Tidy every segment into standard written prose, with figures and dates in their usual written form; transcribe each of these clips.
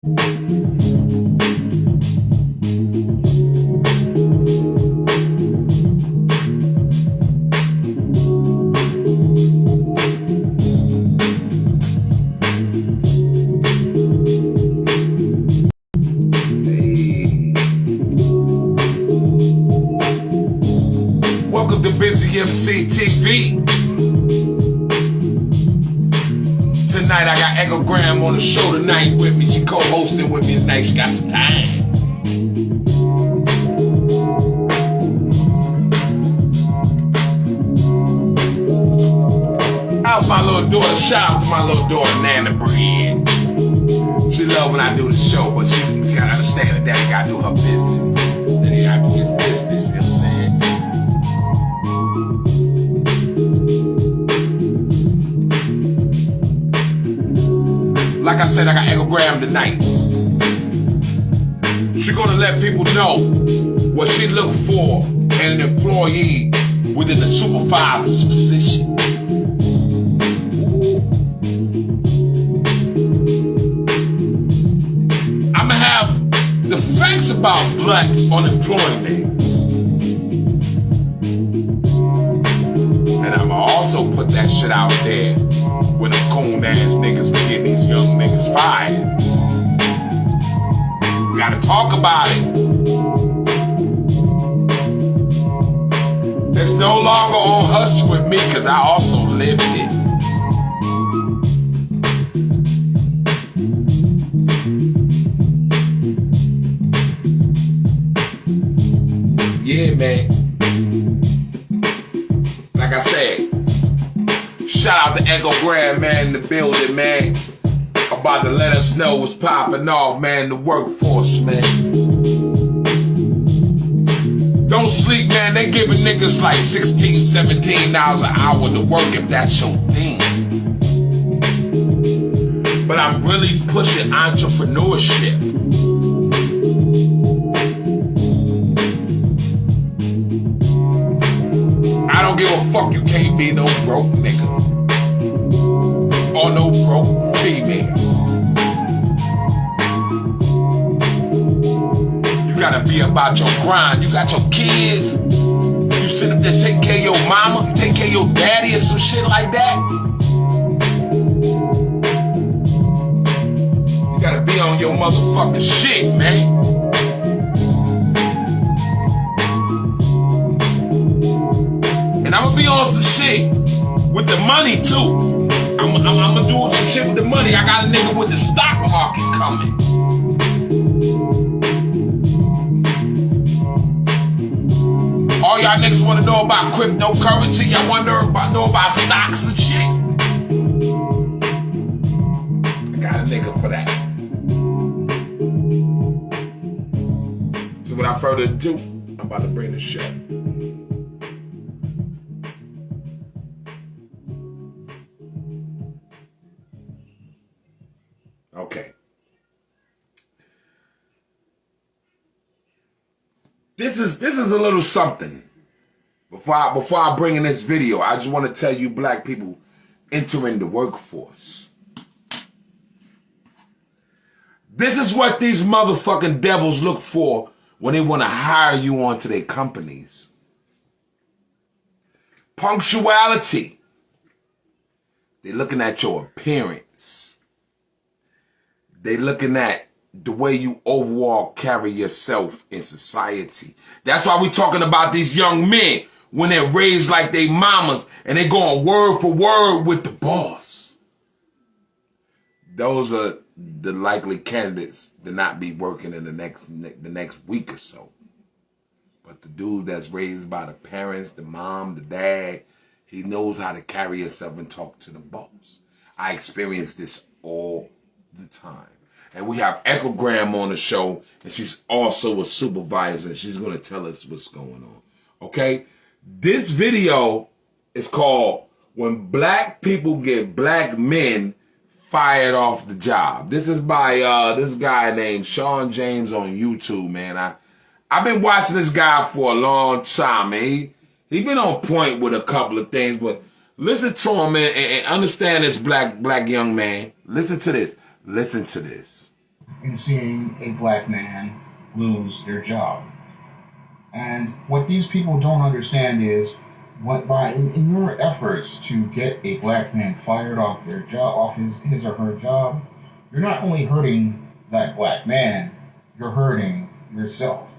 Welcome to Bizzy MC TV. Tonight I got Echo Graham on the show tonight with me. She co-hosting with me tonight. She got some time. How's my little daughter? Shout out to my little daughter, Nana Breed. She love when I do the show, but she gotta understand that daddy gotta do her business. Then he gotta do his business, you know what I'm saying? Like I said, I got Echo Graham tonight. She's gonna let people know what she look for in an employee within the supervisor's position. I'ma have the facts about black unemployment. And I'ma also put that shit out there when them coon ass niggas be getting these young niggas fired. We gotta talk about it. It's no longer on hush with me, cause I also lived it. Yeah, man. Like I said, shout out to Echo Graham, man, in the building, man. About to let us know what's popping off, man, the workforce, man. Don't sleep, man. They giving niggas like $16, $17 an hour to work if that's your thing. But I'm really pushing entrepreneurship. I don't give a fuck, you can't be no broke nigga. Or no broke female. You gotta be about your grind. You got your kids. You sit up there take care of your mama. You take care of your daddy or some shit like that. You gotta be on your motherfucking shit, man. And I'ma be on some shit with the money too. I'ma do some shit with the money. I got a nigga with the stock market coming. All y'all niggas wanna know about cryptocurrency. Y'all wanna know about stocks and shit. I got a nigga for that. So without further ado, I'm about to bring the show. Okay. This is a little something. Before I bring in this video, I just want to tell you black people entering the workforce. This is what these motherfucking devils look for when they want to hire you onto their companies. Punctuality. They're looking at your appearance. They looking at the way you overall carry yourself in society. That's why we talking about these young men when they're raised like they mamas and they going word for word with the boss. Those are the likely candidates to not be working in the next week or so. But the dude that's raised by the parents, the mom, the dad, he knows how to carry himself and talk to the boss. I experience this all the time. And we have Echo Graham on the show, and she's also a supervisor. She's going to tell us what's going on. Okay? This video is called When Black People Get Black Men Fired Off the Job. This is by this guy named Sean James on YouTube, man. I've been watching this guy for a long time, man. He been on point with a couple of things, but listen to him, man, and understand this black young man. Listen to this. Listen to this. in seeing a black man lose their job. And what these people don't understand is what in your efforts to get a black man fired off their job, off his or her job, you're not only hurting that black man, you're hurting yourself.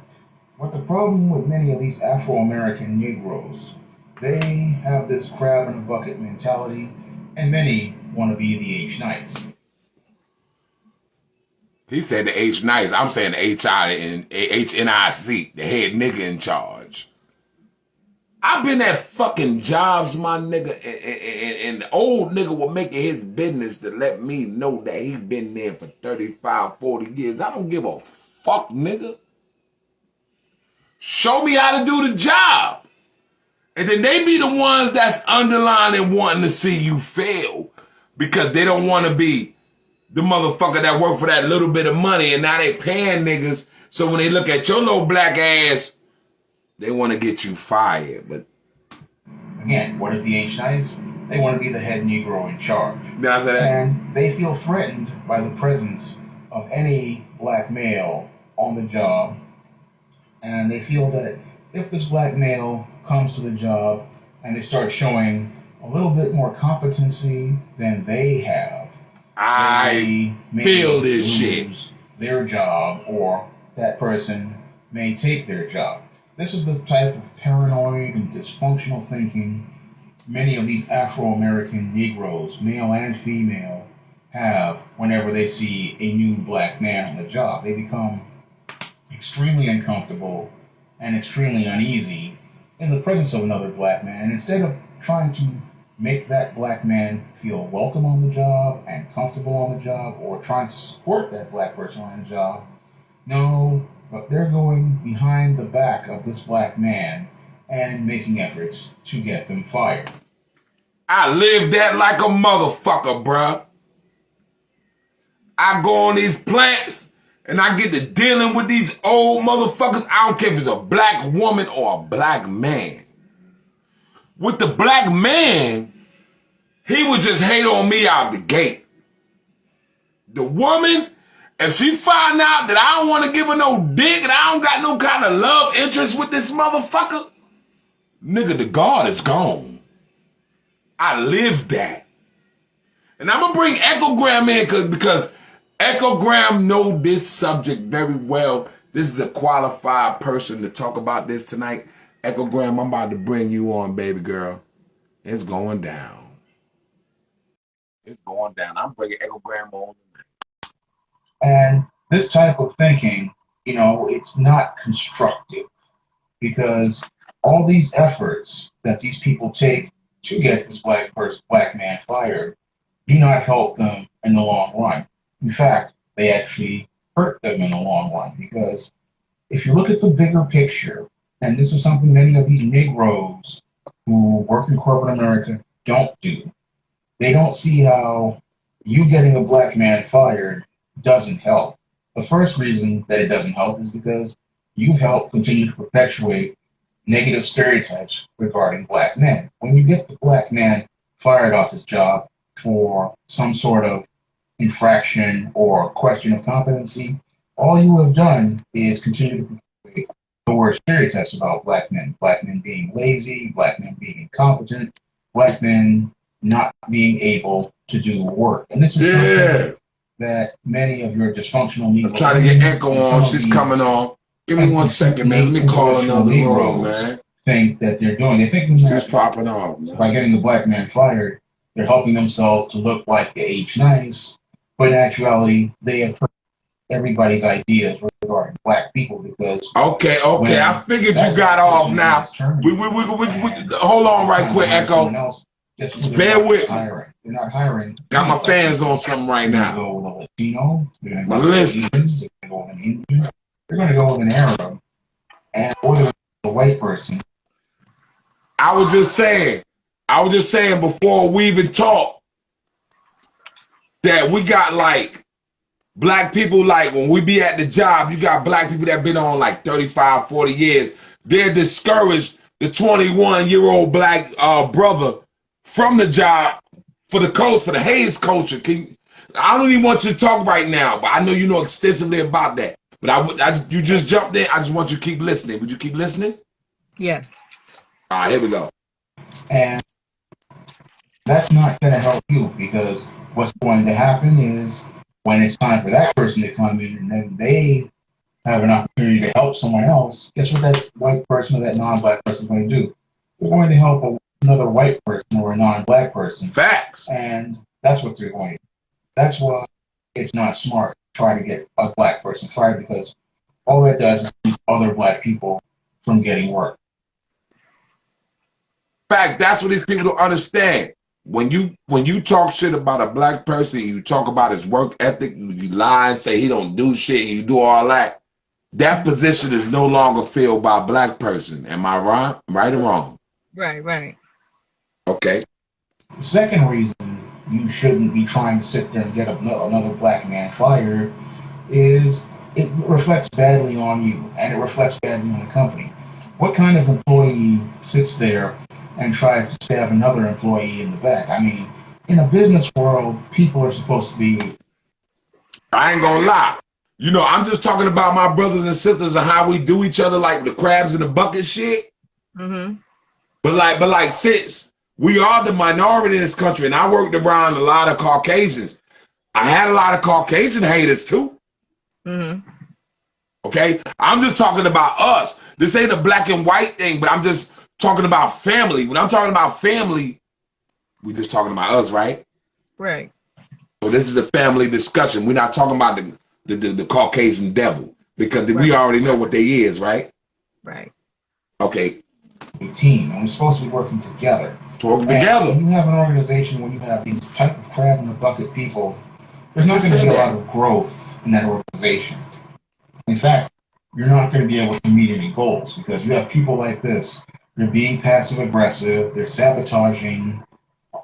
What the problem with many of these Afro-American Negroes, they have this crab in a bucket mentality, and many want to be the H nice. He said the H nice. I'm saying the HNIC, the head nigga in charge. I've been at fucking jobs, my nigga, and the old nigga will make it his business to let me know that he been there for 35, 40 years. I don't give a fuck, nigga. Show me how to do the job. And then they be the ones that's underlining wanting to see you fail because they don't want to be the motherfucker that work for that little bit of money and now they paying niggas. So when they look at your little black ass, they want to get you fired. But again, what is the H nice? They want to be the head Negro in charge. Now, and they feel threatened by the presence of any black male on the job. And they feel that if this black male comes to the job and they start showing a little bit more competency than they have, I feel this shit. Their job, or that person may take their job. This is the type of paranoid and dysfunctional thinking many of these Afro-American Negroes, male and female, have whenever they see a new black man on the job. They become extremely uncomfortable and extremely uneasy in the presence of another black man. And instead of trying to make that black man feel welcome on the job and comfortable on the job, or trying to support that black person on the job, no, but they're going behind the back of this black man and making efforts to get them fired. I live that like a motherfucker, bruh. I go on these plants and I get to dealing with these old motherfuckers. I don't care if it's a black woman or a black man. With the black man, he would just hate on me out the gate. The woman, if she find out that I don't want to give her no dick and I don't got no kind of love interest with this motherfucker, nigga, the guard is gone. I live that. And I'm going to bring Echogram in because Echogram know this subject very well. This is a qualified person to talk about this tonight. Echogram, I'm about to bring you on, baby girl. It's going down. It's going down. I'm bringing Echogram on tonight. And this type of thinking, it's not constructive, because all these efforts that these people take to get this black man fired do not help them in the long run. In fact, they actually hurt them in the long run, because if you look at the bigger picture, and this is something many of these Negroes who work in corporate America don't do, they don't see how you getting a black man fired doesn't help. The first reason that it doesn't help is because you've helped continue to perpetuate negative stereotypes regarding black men. When you get the black man fired off his job for some sort of infraction or question of competency, all you have done is continue to perpetuate the worst stereotypes about black men being lazy, black men being incompetent, black men not being able to do work. And this is something that many of your dysfunctional Negroes... I'm trying to get Echo on. She's coming on. Give me 1 second, man. Let me call another room, man. Think that they're doing. They think she's popping off, man. By getting the black man fired, they're helping themselves to look like the H nice, but in actuality, they have hurt everybody's ideas regarding black people, because... Okay, I figured you got off now. Hold on right quick, Echo. Just bear with me. They're not hiring. Got my fans on something right now. They're going to go with a Latino. They're going to go with an Asian. They're going to go with an Indian. They're going to go with an Arab. And or they're going to go with a white person. I was just saying before we even talk that we got like black people, like when we be at the job, you got black people that been on like 35, 40 years. They're discouraged the 21-year-old black brother from the job for the Hayes culture. I don't even want you to talk right now, but I know you know extensively about that. But you just jumped in. I just want you to keep listening. Would you keep listening? Yes. All right, here we go. And that's not going to help you because what's going to happen is when it's time for that person to come in and then they have an opportunity to help someone else, guess what that white person or that non-black person is going to do? They're going to help another white person or a non-black person. Facts. And that's what they're going to do. That's why it's not smart to try to get a black person fired because all that does is keep other black people from getting work. Fact, that's what these people don't understand. When you talk shit about a black person, you talk about his work ethic, you lie and say he don't do shit, and you do all that. That position is no longer filled by a black person. Am I wrong? Right or wrong? Right, right. Okay. The second reason you shouldn't be trying to sit there and get another black man fired is it reflects badly on you and it reflects badly on the company. What kind of employee sits there and tries to stab another employee in the back? I mean, in a business world, people are supposed to be. I ain't gonna lie. You know, I'm just talking about my brothers and sisters and how we do each other like the crabs in the bucket shit. Mm-hmm. But like, since we are the minority in this country, and I worked around a lot of Caucasians, I had a lot of Caucasian haters too. Mm-hmm. Okay, I'm just talking about us. This ain't a black and white thing, but I'm just talking about family. When I'm talking about family, we just talking about us, right? Right. So this is a family discussion. We're not talking about the Caucasian devil because Right. we already know what they is, right? Right. Okay, A team, and we're supposed to be working together. talk And together. when you have an organization when you have these type of crab in the bucket people, there's not going to be a lot of growth in that organization. In fact, you're not going to be able to meet any goals because you have people like this. They're being passive aggressive. They're sabotaging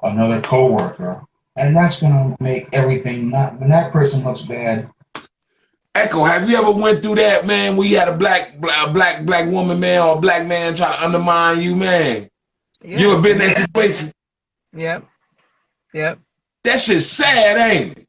another coworker, and that's going to make everything not. When that person looks bad. Echo, have you ever went through that, man? Where you had a black woman, man, or a black man try to undermine you, man? Yes. You ever been in that situation? Yep. Yep. That shit's sad, ain't it?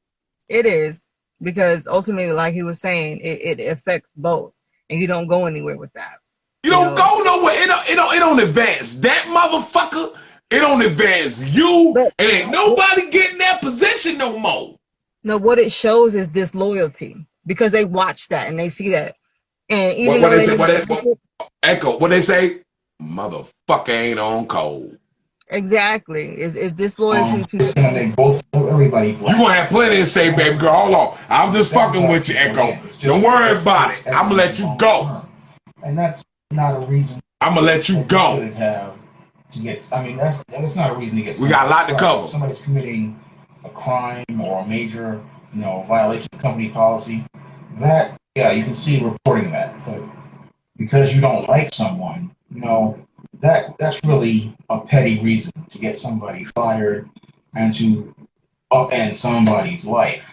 It is because ultimately, like he was saying, it affects both, and you don't go anywhere with that. You don't go nowhere. It don't advance that motherfucker. It don't advance you. But Ain't nobody getting that position no more. no, what it shows is disloyalty because they watch that and they see that, and even What though they they say? may not like it, Echo? What they say? Motherfucker ain't on code. exactly is disloyalty to It's going to make both everybody black. You gonna have plenty to say, baby girl. Hold on. I'm just fucking with you, Echo. Don't worry about it. I'm gonna let you go. And that's not a reason. I'm gonna let you go. Have to get. I mean, that's not a reason to get. We got a lot to cover. If somebody's committing a crime or a major, violation of company policy. That, yeah, you can see reporting that, but because you don't like someone, that's really a petty reason to get somebody fired and to upend somebody's life.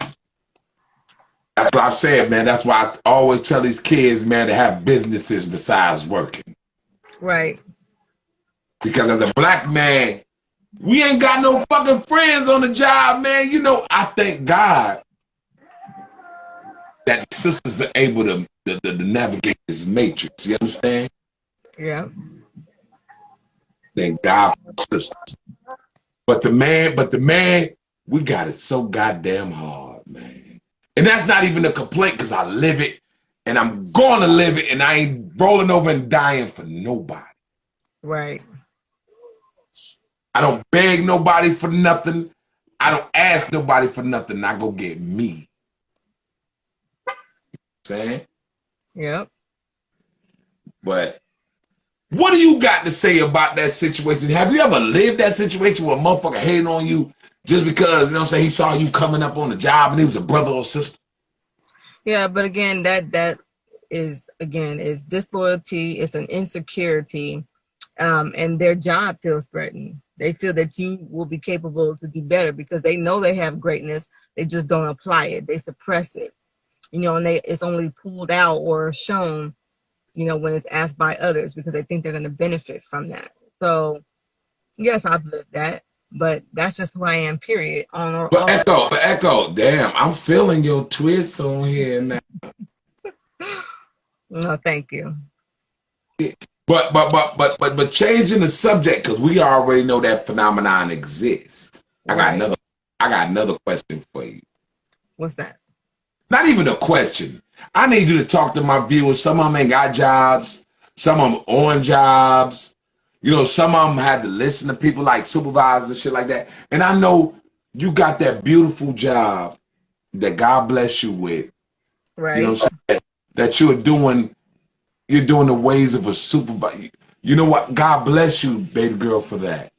That's what I said, man. That's why I always tell these kids, man, to have businesses besides working. right. Because as a black man, we ain't got no fucking friends on the job, man. You know, I thank God that sisters are able to navigate this matrix. You understand? Yeah. Thank God for sisters. But the man, we got it so goddamn hard, man. And that's not even a complaint because I live it and I'm gonna live it and I ain't rolling over and dying for nobody. Right. I don't beg nobody for nothing. I don't ask nobody for nothing. I go get me. Saying? Yep. But what do you got to say about that situation? Have you ever lived that situation where a motherfucker hating on you just because, he saw you coming up on the job and he was a brother or sister? Yeah, but again, that is disloyalty. It's an insecurity, and their job feels threatened. They feel that you will be capable to do better because they know they have greatness. They just don't apply it. They suppress it, and it's only pulled out or shown, when it's asked by others because they think they're going to benefit from that. So, yes, I've lived that. but that's just who I am, period. On or But off. Echo, damn, I'm feeling your twist on here now. No, thank you. But changing the subject because we already know that phenomenon exists. Right. I got another question for you. What's that? Not even a question. I need you to talk to my viewers. Some of them ain't got jobs. Some of them on jobs. You know, some of them had to listen to people like supervisors and shit like that. And I know you got that beautiful job that God bless you with. You know Right. what I'm saying? That you're doing the ways of a supervisor. You know what? God bless you, baby girl, for that.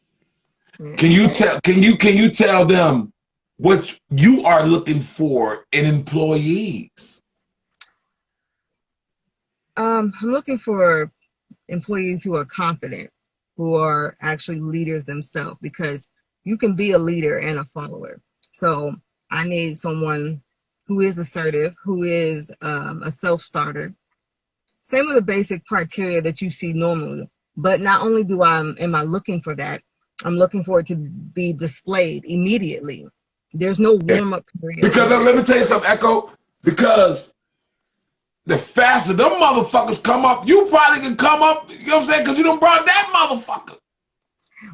Can you Yeah. tell can you tell them what you are looking for in employees? I'm looking for employees who are confident, who are actually leaders themselves, because you can be a leader and a follower. So I need someone who is assertive, who is a self-starter. Same with the basic criteria that you see normally. But not only am I looking for that, I'm looking for it to be displayed immediately. There's no Yeah. warm-up period. Because let me tell you something, Echo. Because the faster them motherfuckers come up, you probably can come up. You know what I'm saying? Because you done brought that motherfucker.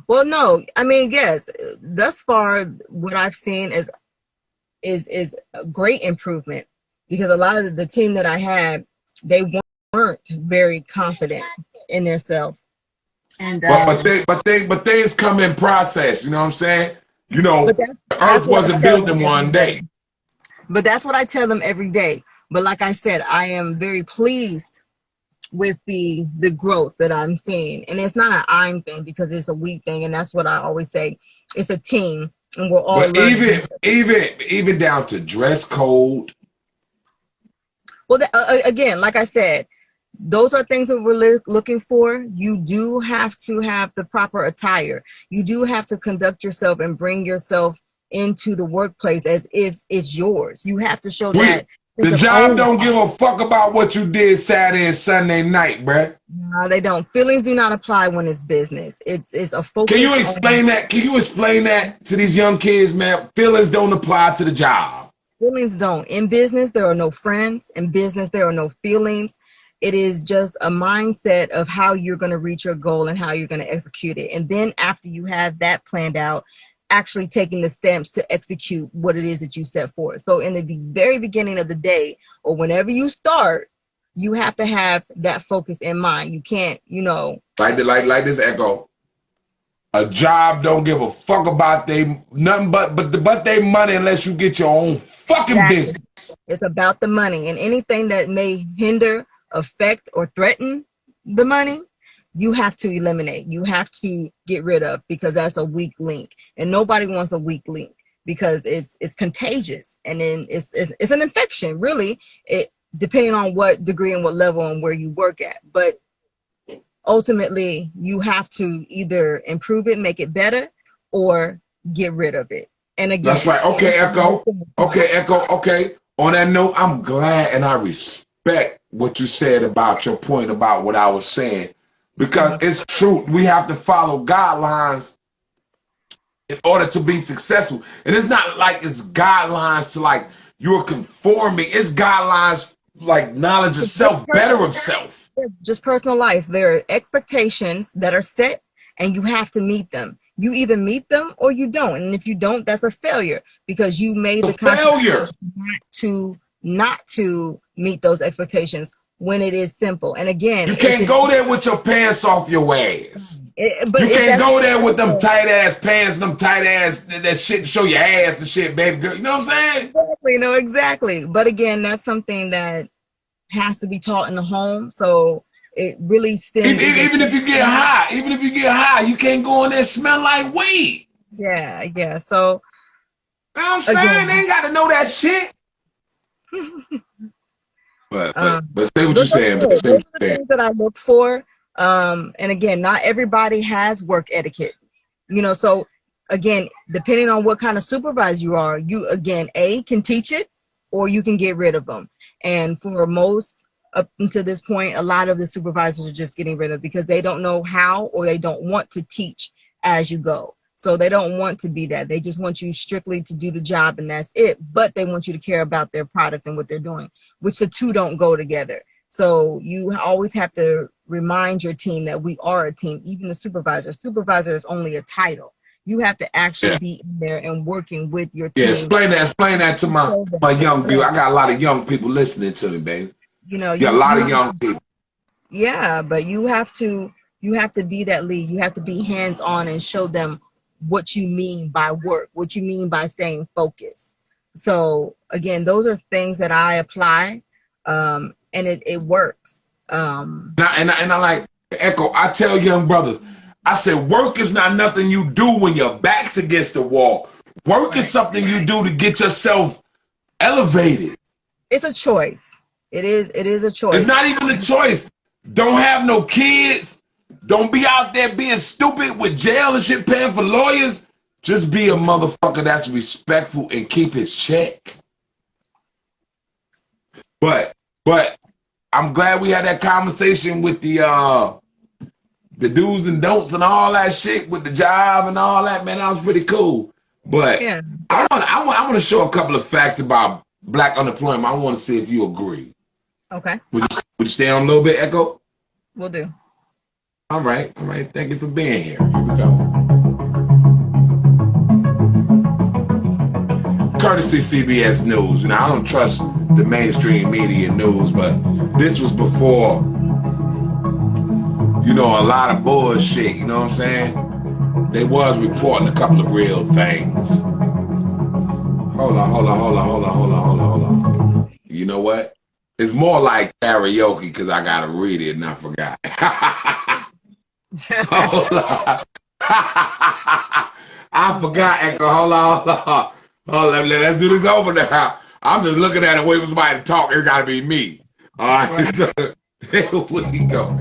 Well, no, I mean, yes, thus far, what I've seen is a great improvement, because a lot of the team that I had, they weren't very confident in themselves. And But things come in process. You know what I'm saying? You but know, the that's earth what I wasn't tell built them in every one day. day. But that's what I tell them every day. But like I said, I am very pleased with the growth that I'm seeing. And it's not an I'm thing, because it's a we thing. And that's what I always say. It's a team, and we're all But learning. even down to dress code. Well, again, like I said, those are things that we're looking for. You do have to have the proper attire. You do have to conduct yourself and bring yourself into the workplace as if it's yours. You have to show that sense The of job ownership. don't give a fuck about what you did Saturday and Sunday night, bruh. No, they don't. Feelings do not apply when it's business. It's a Can you focus on explain that? Can you explain that to these young kids, man? Feelings don't apply to the job. feelings. Don't. In business, there are no friends. In business, there are no feelings. It is just a mindset of how you're going to reach your goal and how you're going to execute it. And then after you have that planned out, actually taking the steps to execute what it is that you set forth. So in the very beginning of the day, or whenever you start, you have to have that focus in mind. You can't, Like this Echo. A job don't give a fuck about they nothing but they money unless you get your own fucking exactly. business. It's about the money, and anything that may hinder, affect, or threaten the money, you have to eliminate. You have to get rid of, because that's a weak link, and nobody wants a weak link, because it's contagious, and then it's an infection, really. It depending on what degree and what level and where you work at, but ultimately you have to either improve it, make it better, or get rid of it. And That's again, right. Okay, Echo. Okay, Echo. Okay. On that note, I'm glad and I respect what you said about your point about what I was saying. Because it's true. We have to follow guidelines in order to be successful. And it's not like it's guidelines to like you're conforming. It's guidelines like knowledge of self, better of self. just personal life. There are expectations that are set, and you have to meet them. You either meet them or you don't. And if you don't, that's a failure, because you made The the conscious failure. not to meet those expectations when it is simple. And again, You if can't it's go there with your pants off your ass. but You if can't that's go there with them tight ass pants, them tight ass that shit show your ass and shit, baby girl. You know what I'm saying? exactly, no, exactly. But again, that's something that has to be taught in the home. So it really stems even Even if you get high, you can't go in there smell like weed. yeah. So You know what I'm saying? They again, ain't got to know that shit. But um, say what you're those are saying, man. good. Say Those what are the you're saying. things that I look for. And again, not everybody has work etiquette. So again, depending on what kind of supervisor you are, you again, can teach it, or you can get rid of them. And for most up until this point, a lot of the supervisors are just getting rid of, because they don't know how, or they don't want to teach as you go. So they don't want to be that. They just want you strictly to do the job and that's it. But they want you to care about their product and what they're doing, which the two don't go together. So you always have to remind your team that we are a team, even the supervisor. Supervisor is only a title. You have to actually be in there and working with your team. Yeah, explain that to my young people. I got a lot of young people listening to me, baby. You know, you got a lot of young people. Yeah, but you have to be that lead. You have to be hands-on and show them what you mean by work, what you mean by staying focused. So again, those are things that I apply, and it works. And I like Echo. I tell young brothers, I said, work is not nothing you do when your back's against the wall. Work is something you do to get yourself elevated. It's a choice. It is a choice. It's not even a choice. Don't have no kids. Don't be out there being stupid with jail and shit, paying for lawyers. Just be a motherfucker that's respectful and keep his check. But I'm glad we had that conversation with the do's and don'ts and all that shit with the job and all that, man. That was pretty cool. But yeah. I want to show a couple of facts about black unemployment. I want to see if you agree. Okay. Would you stay on a little bit, Echo? Will do. All right. Thank you for being here. Here we go. Courtesy CBS News. You know, I don't trust the mainstream media news, but this was before, you know, a lot of bullshit. You know what I'm saying? They was reporting a couple of real things. Hold on. You know what? It's more like karaoke because I gotta read it and I forgot. Hold on. I forgot, Echo. Hold on. Let's do this over now. I'm just looking at it, waiting for somebody to talk. It gotta be me. All right. Here we go.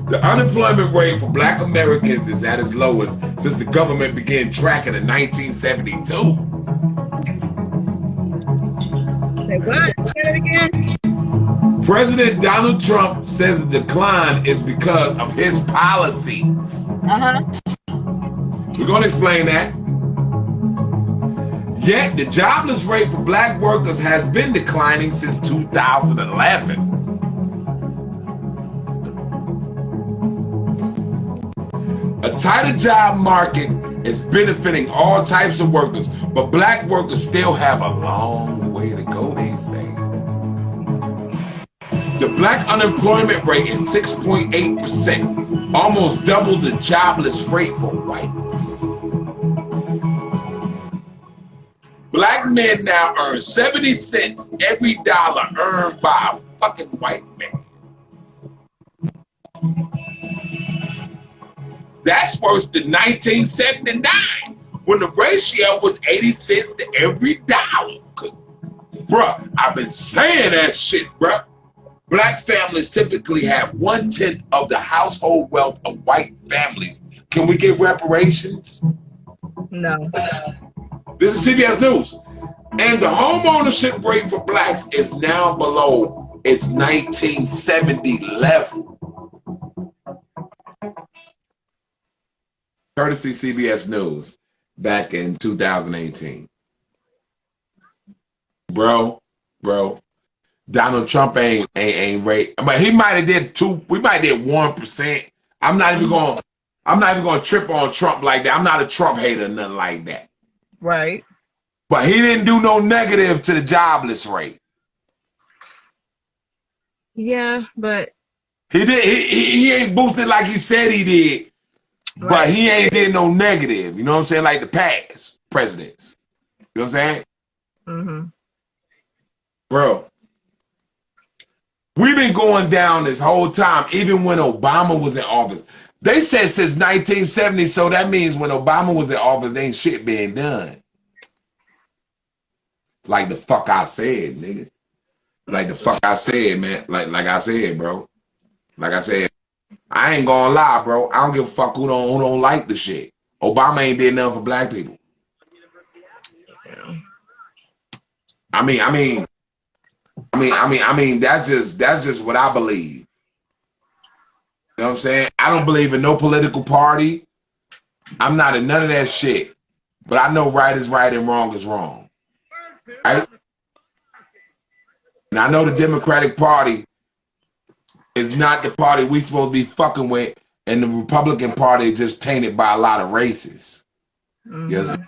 The unemployment rate for black Americans is at its lowest since the government began tracking in 1972. Say what? Say it again. President Donald Trump says the decline is because of his policies. We're going to explain that. Yet, the jobless rate for black workers has been declining since 2011. A tighter job market is benefiting all types of workers, but black workers still have a long way to go, they say. The black unemployment rate is 6.8%, almost double the jobless rate for whites. Black men now earn 70 cents every dollar earned by a fucking white man. That's worse than 1979, when the ratio was 80 cents to every dollar. Bruh, I've been saying that shit, bruh. Black families typically have 1/10 of the household wealth of white families. Can we get reparations? No. This is CBS News. And the home ownership rate for blacks is now below its 1970 level. Courtesy CBS News back in 2018. Bro. Donald Trump ain't rate. But he might have did 1%. I'm not even gonna trip on Trump like that. I'm not a Trump hater or nothing like that. Right. But he didn't do no negative to the jobless rate. Yeah, but he did. He ain't boosted like he said he did. Right. But he ain't did no negative. You know what I'm saying? Like the past presidents. You know what I'm saying? Mm-hmm. Bro, we've been going down this whole time, even when Obama was in office. They said since 1970, so that means when Obama was in office, there ain't shit being done. Like the fuck I said, nigga. Like the fuck I said, man. Like I said, bro. Like I said, I ain't gonna lie, bro. I don't give a fuck who don't like the shit. Obama ain't did nothing for black people. I mean, that's just what I believe. You know what I'm saying? I don't believe in no political party. I'm not in none of that shit. But I know right is right and wrong is wrong. Right? And I know the Democratic Party is not the party we supposed to be fucking with, and the Republican Party is just tainted by a lot of races. Yes. All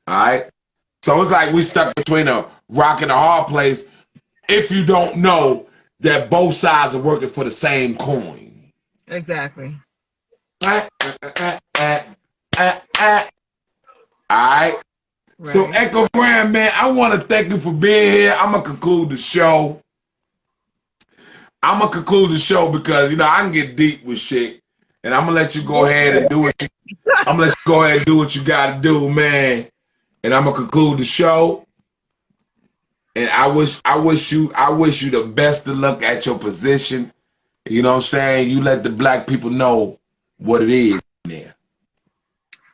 right. So it's like we stuck between a rock and a hard place if you don't know that both sides are working for the same coin. Exactly. All right. So Echo Brand, man, I want to thank you for being here. I'm going to conclude the show. Because, you know, I can get deep with shit. And I'm going to let you go ahead and do what you got to do, man. And I'm going to conclude the show. And I wish you the best of luck at your position. You know what I'm saying? You let the black people know what it is there.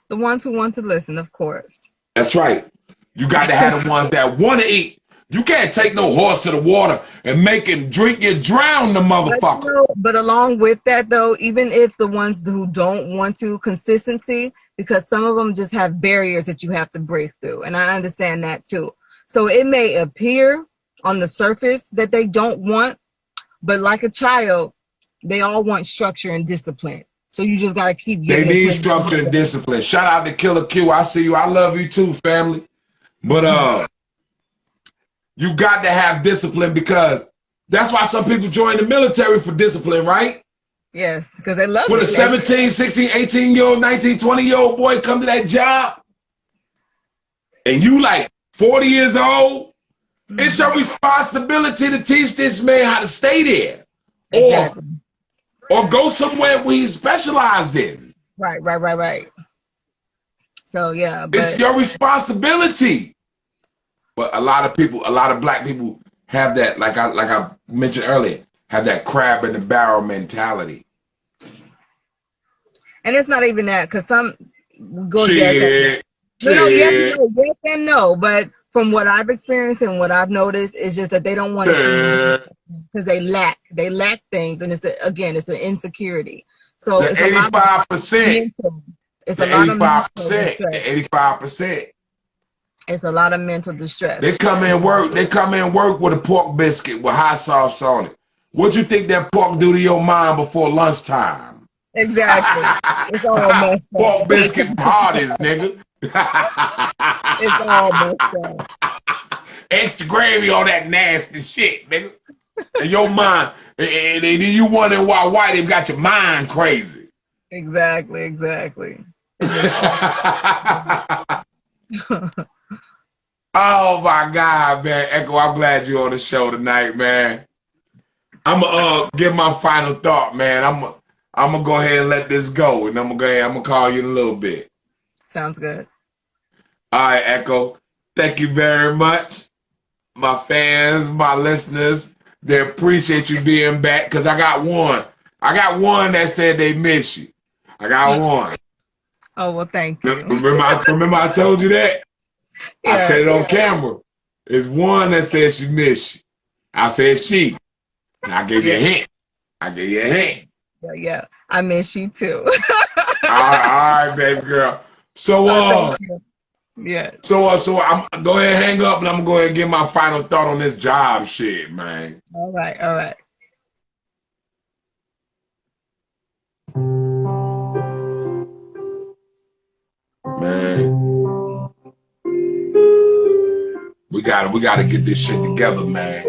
The ones who want to listen, of course. That's right. You got to have the ones that want to eat. You can't take no horse to the water and make him drink. You drown the motherfucker. But along with that, though, even if the ones who don't want to, consistency, because some of them just have barriers that you have to break through. And I understand that, too. So it may appear on the surface that they don't want, but like a child, they all want structure and discipline. So you just got to keep getting They need structure and discipline. Shout out to Killer Q. I see you. I love you too, family. But you got to have discipline, because that's why some people join the military, for discipline, right? Yes, because they love it. When a 17, 16, 18-year-old, 19, 20-year-old boy come to that job and you like 40 years old, it's your responsibility to teach this man how to stay there. Exactly. Or go somewhere where he's specialized in. Right. So yeah, but it's your responsibility. But a lot of black people have that, like I mentioned earlier, have that crab in the barrel mentality. And it's not even that, because some go yes and no. But from what I've experienced and what I've noticed, is just that they don't want to see, because they lack things, and it's an insecurity. So it's 85%. It's a lot of 85%. It's a lot of mental distress. They come in work with a pork biscuit with hot sauce on it. What you think that pork do to your mind before lunchtime? Exactly. It's all messed up. Pork biscuit parties, nigga. It's all messed up. Extra gravy on that nasty shit, nigga. And your mind, and you wondering why white they got your mind crazy. Exactly. Oh my God, man. Echo, I'm glad you're on the show tonight, man. I'm gonna give my final thought, man. I'm gonna go ahead and let this go, and I'm gonna call you in a little bit. Sounds good. All right, Echo. Thank you very much. My fans, my listeners, they appreciate you being back, because I got one that said they miss you. I got one. Oh, well, thank you. Remember I told you that? Yeah, I said it on camera. It's one that said she missed you. I said she. And I gave you a hint. Yeah. I miss you too. all right, baby girl. So yeah. So I'm go ahead and hang up, and I'm gonna go ahead and give my final thought on this job shit, man. All right. Man. We gotta get this shit together, man.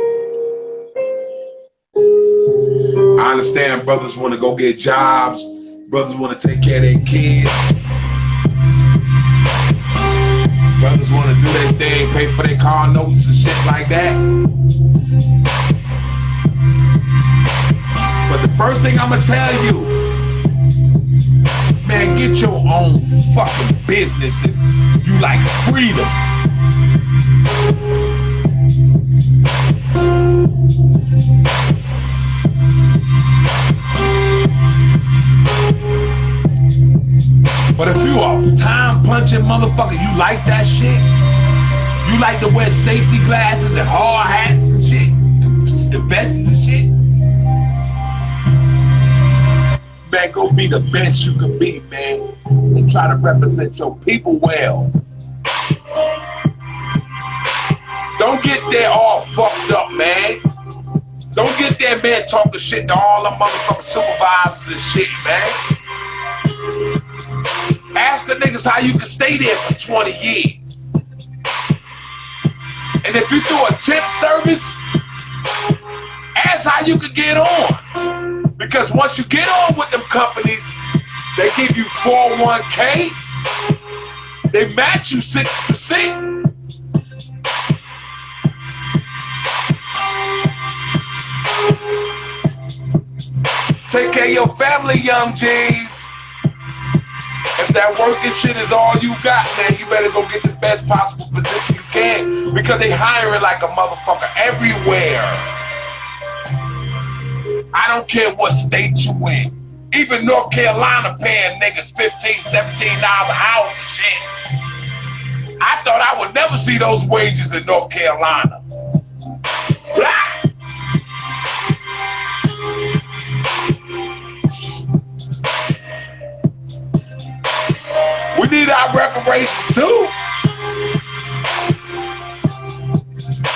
I understand brothers want to go get jobs. Brothers want to take care of their kids. Brothers want to do their thing, pay for their car notes and shit like that. But the first thing I'm gonna tell you, man, get your own fucking business if you like freedom. But if you are time punching motherfucker, you like that shit? You like to wear safety glasses and hard hats and shit? And vests and shit? Man, go go be the best you can be, man, and try to represent your people well. Don't get there all fucked up, man. Don't get there, man, talking shit to all the motherfucking supervisors and shit, man. Ask the niggas how you can stay there for 20 years. And if you do a tip service, ask how you can get on. Because once you get on with them companies, they give you 401k, they match you 6%. Take care of your family, young G's. If that working shit is all you got, man, you better go get the best possible position you can, because they hiring like a motherfucker everywhere. I don't care what state you in. Even North Carolina paying niggas $15, $17 an hour for shit. I thought I would never see those wages in North Carolina. Blah! We need our reparations too.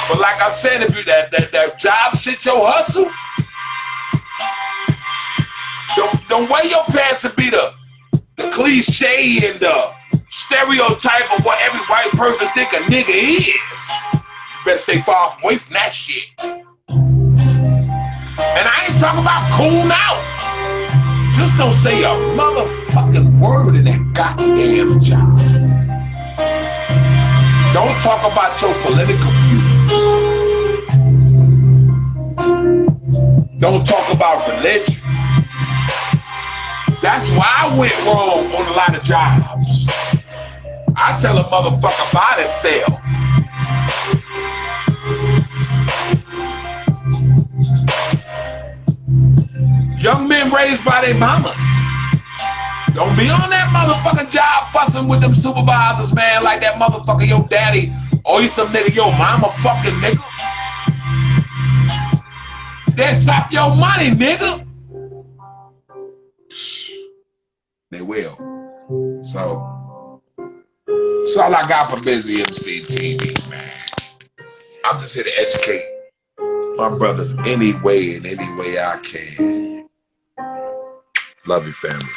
But like I'm saying, if you that job shit your hustle, don't wear your pants to be the cliche and the stereotype of what every white person think a nigga is. You better stay far away from that shit. And I ain't talking about cool out. Just don't say a motherfucking word in that goddamn job. Don't talk about your political views. Don't talk about religion. That's why I went wrong on a lot of jobs. I tell a motherfucker buy and sell. Young men raised by their mamas. Don't be on that motherfucking job fussing with them supervisors, man, like that motherfucker your daddy or you some nigga your mama fucking nigga. Then chop your money, nigga. They will. So, that's all I got for Bizzy MC TV, man. I'm just here to educate my brothers any way and any way I can. Love you, family.